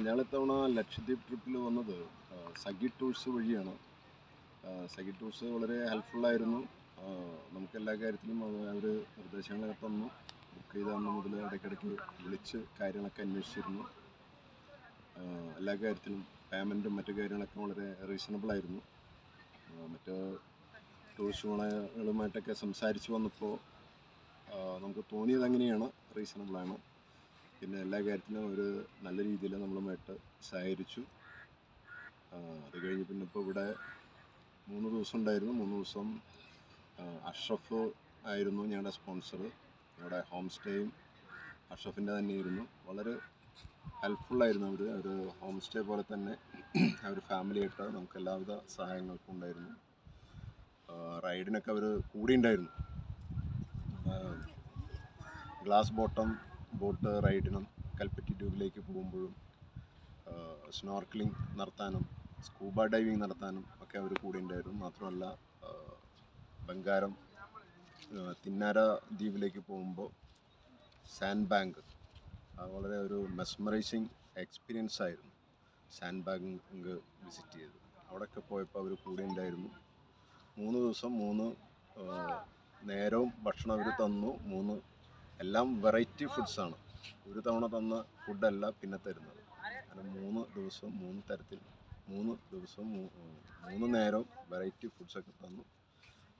ഞങ്ങളിത്തവണ ലക്ഷദ്വീപ് ട്രിപ്പിൽ വന്നത് സഖി ടൂർസ് വഴിയാണ്. സഖി ടൂർസ് വളരെ ഹെൽപ്ഫുള്ളായിരുന്നു. നമുക്ക് എല്ലാ കാര്യത്തിലും അവർ നിർദ്ദേശങ്ങളൊക്കെ തന്നു. ബുക്ക് ചെയ്ത അന്ന് മുതൽ ഇടയ്ക്കിടയ്ക്ക് വിളിച്ച് കാര്യങ്ങളൊക്കെ അന്വേഷിച്ചിരുന്നു. എല്ലാ കാര്യത്തിലും പേയ്മെൻറ്റും മറ്റു കാര്യങ്ങളൊക്കെ വളരെ റീസണബിളായിരുന്നു. മറ്റ് ടൂറിസ്റ്റ് ഗുണങ്ങളുമായിട്ടൊക്കെ സംസാരിച്ച് വന്നപ്പോൾ നമുക്ക് തോന്നിയത് അങ്ങനെയാണ്, റീസണബിളാണ്. പിന്നെ എല്ലാ കാര്യത്തിലും ഒരു നല്ല രീതിയിൽ നമ്മളുമായിട്ട് സഹകരിച്ചു. അത് കഴിഞ്ഞ് പിന്നെ ഇപ്പോൾ ഇവിടെ 3 ദിവസം ഉണ്ടായിരുന്നു. 3 ദിവസം അഷ്റഫ് ആയിരുന്നു ഞങ്ങളുടെ സ്പോൺസർ. ഞങ്ങളുടെ ഹോം സ്റ്റേയും അഷ്റഫിൻ്റെ തന്നെയായിരുന്നു. വളരെ ഹെൽപ്ഫുള്ളായിരുന്നു അവർ. ഒരു ഹോം സ്റ്റേ പോലെ തന്നെ അവർ ഫാമിലിയായിട്ട് നമുക്ക് എല്ലാവിധ സഹായങ്ങൾക്കും ഉണ്ടായിരുന്നു. റൈഡിനൊക്കെ അവർ കൂടെ ഉണ്ടായിരുന്നു. ഗ്ലാസ് ബോട്ടം ബോട്ട് റൈഡിനും കൽപ്പറ്റി ട്യൂബിലേക്ക് പോകുമ്പോഴും സ്നോർക്കലിംഗ് നടത്താനും സ്കൂബ ഡൈവിങ് നടത്താനും ഒക്കെ അവർ കൂടെ ഉണ്ടായിരുന്നു. മാത്രമല്ല ബംഗാരം തിന്നാര ദ്വീപിലേക്ക് പോകുമ്പോൾ സാൻഡ് ബാങ്ക് വളരെ ഒരു മെസ്മറൈസിങ് എക്സ്പീരിയൻസ് ആയിരുന്നു. സാൻഡ് ബാങ്ക് വിസിറ്റ് ചെയ്ത് അവിടെയൊക്കെ പോയപ്പോൾ അവർ കൂടെ ഉണ്ടായിരുന്നു. 3 ദിവസം 3 നേരവും ഭക്ഷണം അവർ തന്നു. എല്ലാം വെറൈറ്റി ഫുഡ്സാണ്. ഒരു തവണ തന്ന ഫുഡല്ല പിന്നെ തരുന്നത്. അങ്ങനെ 3 ദിവസം 3 തരത്തിൽ 3 ദിവസം 3 നേരം വെറൈറ്റി ഫുഡ്സൊക്കെ തന്നു.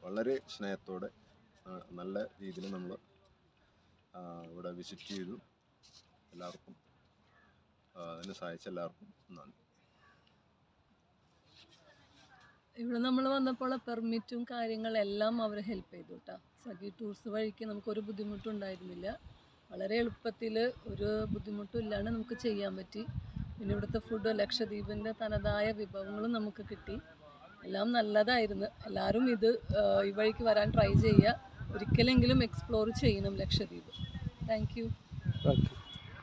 വളരെ സ്നേഹത്തോടെ നല്ല രീതിയിൽ നമ്മൾ ഇവിടെ വിസിറ്റ് ചെയ്തു. എല്ലാവർക്കും അതിന് സഹായിച്ച എല്ലാവർക്കും നന്ദി. ഇവിടെ നമ്മൾ വന്നപ്പോൾ പെർമിറ്റും കാര്യങ്ങളെല്ലാം അവർ ഹെൽപ്പ് ചെയ്തു കേട്ടോ. സഖി ടൂർസ് വഴിക്ക് നമുക്കൊരു ബുദ്ധിമുട്ടും ഉണ്ടായിരുന്നില്ല. വളരെ എളുപ്പത്തിൽ ഒരു ബുദ്ധിമുട്ടും ഇല്ലാണ്ട് നമുക്ക് ചെയ്യാൻ പറ്റി. പിന്നെ ഇവിടുത്തെ ഫുഡ് ലക്ഷദ്വീപിൻ്റെ തനതായ വിഭവങ്ങളും നമുക്ക് കിട്ടി. എല്ലാം നല്ലതായിരുന്നു. എല്ലാവരും ഈ വഴിക്ക് വരാൻ ട്രൈ ചെയ്യുക. ഒരിക്കലെങ്കിലും എക്സ്പ്ലോർ ചെയ്യണം ലക്ഷദ്വീപ്. Thank you.